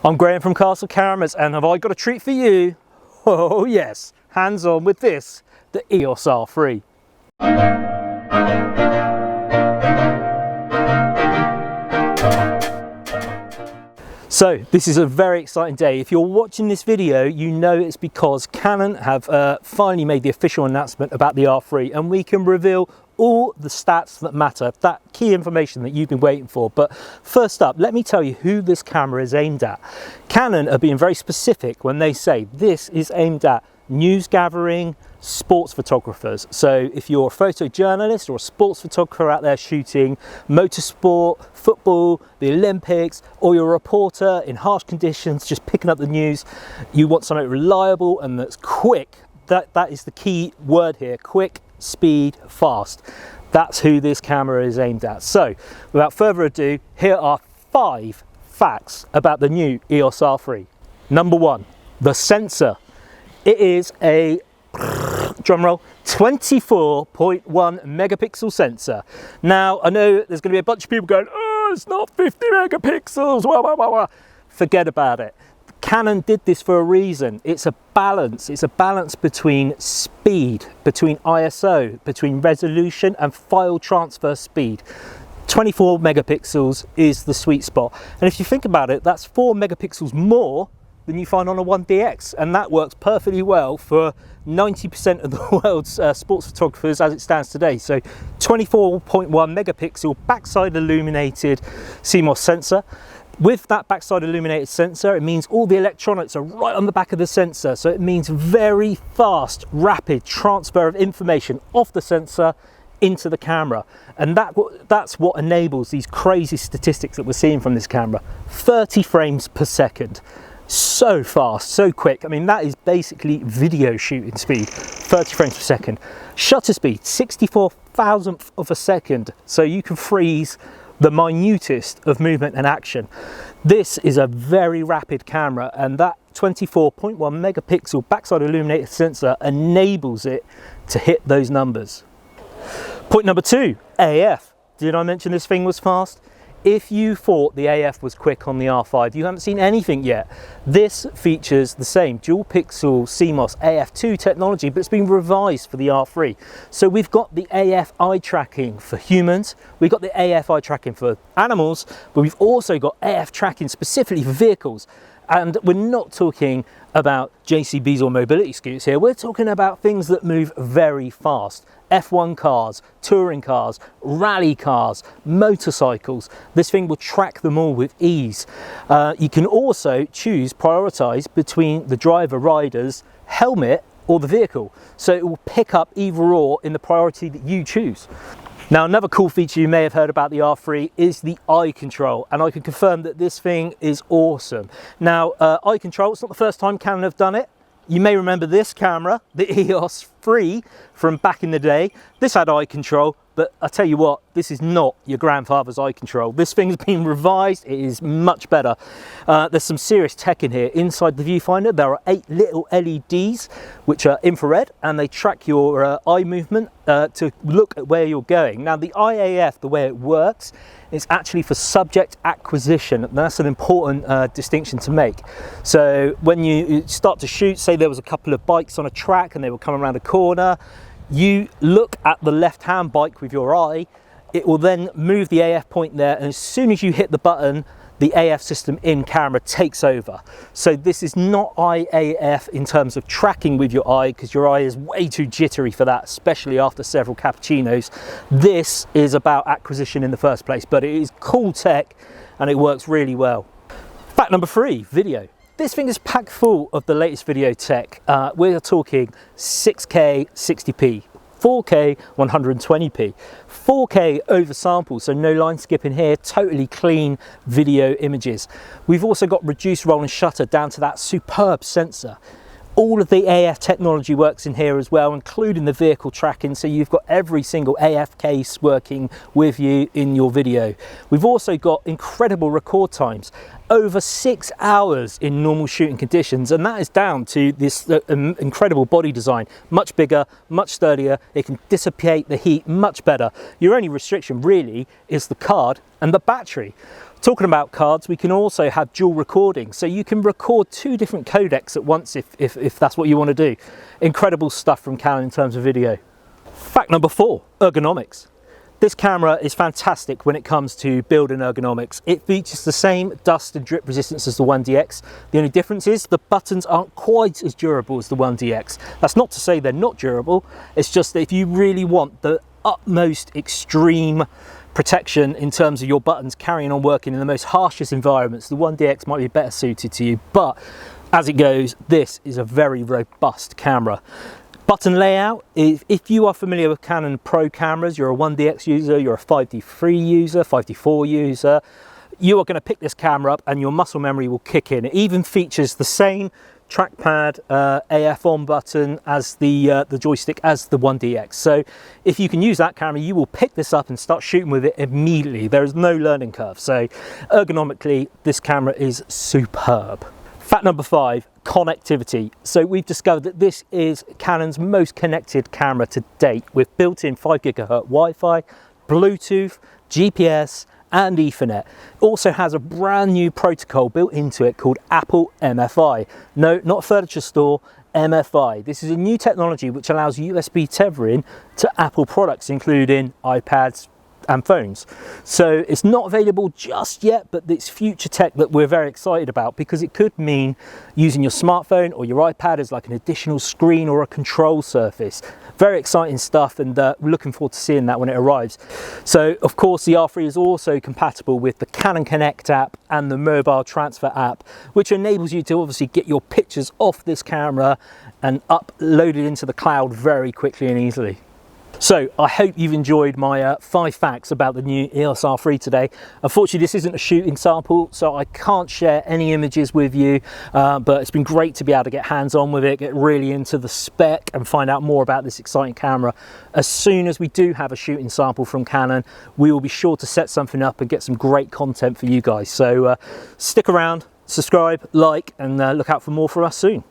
I'm Graham from Castle Cameras, and have I got a treat for you? Oh yes, hands on with this, the EOS R3. So this is a very exciting day. If you're watching this video, you know it's because Canon have finally made the official announcement about the R3, and we can reveal all the stats that matter, that key information that you've been waiting for. But first up, let me tell you who this camera is aimed at. Canon are being very specific when they say this is aimed at news gathering, sports photographers. So if you're a photojournalist or a sports photographer out there shooting motorsport, football, the Olympics, or you're a reporter in harsh conditions just picking up the news, you want something reliable and that's quick. That is the key word here: quick, speed, fast. That's who this camera is aimed at. So without further ado, here are 5 facts about the new EOS R3. Number 1, the sensor. It is a, drumroll, 24.1 megapixel sensor. Now, I know there's going to be a bunch of people going, oh, it's not 50 megapixels, wah, wah, wah, wah. Forget about it. Canon did this for a reason. It's a balance. It's a balance between speed, between ISO, between resolution and file transfer speed. 24 megapixels is the sweet spot. And if you think about it, that's 4 megapixels more than you find on a 1DX, and that works perfectly well for 90% of the world's sports photographers as it stands today. So 24.1 megapixel backside illuminated CMOS sensor. With that backside illuminated sensor, it means all the electronics are right on the back of the sensor, so it means very fast, rapid transfer of information off the sensor into the camera, and that's what enables these crazy statistics that we're seeing from this camera. 30 frames per second. So fast, so quick. I mean, that is basically video shooting speed, 30 frames per second. Shutter speed, 64,000th of a second, so you can freeze the minutest of movement and action. This is a very rapid camera, and that 24.1 megapixel backside illuminated sensor enables it to hit those numbers. Point number 2, AF. Did I mention this thing was fast? If you thought the AF was quick on the R5, you haven't seen anything yet. This features the same dual pixel CMOS AF2 technology, but it's been revised for the R3. So we've got the AF eye tracking for humans, we've got the AF eye tracking for animals, but we've also got AF tracking specifically for vehicles. And we're not talking about JCBs or mobility scooters here, we're talking about things that move very fast. F1 cars, touring cars, rally cars, motorcycles. This thing will track them all with ease. You can also prioritize between the driver, rider's helmet or the vehicle. So it will pick up either or in the priority that you choose. Now, another cool feature you may have heard about the R3 is the eye control, and I can confirm that this thing is awesome. Now, eye control, it's not the first time Canon have done it. You may remember this camera, the EOS 3 from back in the day. This had eye control, but I tell you what, this is not your grandfather's eye control. This thing's been revised, it is much better. There's some serious tech in here. Inside the viewfinder, there are 8 little LEDs, which are infrared, and they track your eye movement to look at where you're going. Now, the IAF, the way it works, is actually for subject acquisition. That's an important distinction to make. So when you start to shoot, say there was a couple of bikes on a track and they were coming around a corner, you look at the left-hand bike with your eye, it will then move the AF point there, and as soon as you hit the button, the AF system in camera takes over. So this is not IAF in terms of tracking with your eye, because your eye is way too jittery for that, especially after several cappuccinos. This is about acquisition in the first place, but it is cool tech and it works really well. Fact number 3, video. This thing is packed full of the latest video tech. We're talking 6K 60p, 4K 120p, 4K oversample, so no line skipping here, totally clean video images. We've also got reduced roll and shutter down to that superb sensor. All of the AF technology works in here as well, including the vehicle tracking, so you've got every single AF case working with you in your video. We've also got incredible record times, over 6 hours in normal shooting conditions, and that is down to this incredible body design. Much bigger, much sturdier, it can dissipate the heat much better. Your only restriction really is the card and the battery. Talking about cards, we can also have dual recording, so you can record 2 different codecs at once if that's what you want to do. Incredible stuff from Canon in terms of video. Fact number 4, ergonomics. This camera is fantastic when it comes to build and ergonomics. It features the same dust and drip resistance as the 1DX. The only difference is the buttons aren't quite as durable as the 1DX. That's not to say they're not durable, it's just that if you really want the utmost extreme protection in terms of your buttons carrying on working in the most harshest environments, the 1DX might be better suited to you, but as it goes, this is a very robust camera. Button layout, if you are familiar with Canon Pro cameras, you're a 1DX user, you're a 5D3 user, 5D4 user, you are going to pick this camera up and your muscle memory will kick in. It even features the same trackpad AF on button as the joystick as the 1DX. So if you can use that camera, you will pick this up and start shooting with it immediately. There is no learning curve. So ergonomically, this camera is superb. Fact number 5, connectivity. So we've discovered that this is Canon's most connected camera to date with built-in 5 GHz Wi-Fi, Bluetooth, GPS and Ethernet. It also has a brand new protocol built into it called Apple MFI. No, not a furniture store, MFI. This is a new technology which allows USB tethering to Apple products, including iPads and phones. So it's not available just yet, but it's future tech that we're very excited about, because it could mean using your smartphone or your iPad as like an additional screen or a control surface. Very exciting stuff, and we're looking forward to seeing that when it arrives. So of course the R3 is also compatible with the Canon Connect app and the mobile transfer app, which enables you to obviously get your pictures off this camera and uploaded into the cloud very quickly and easily. So I hope you've enjoyed my 5 facts about the new EOS R3 today. Unfortunately, this isn't a shooting sample, so I can't share any images with you, but it's been great to be able to get hands-on with it, get really into the spec and find out more about this exciting camera. As soon as we do have a shooting sample from Canon, we will be sure to set something up and get some great content for you guys. So stick around, subscribe, like, and look out for more from us soon.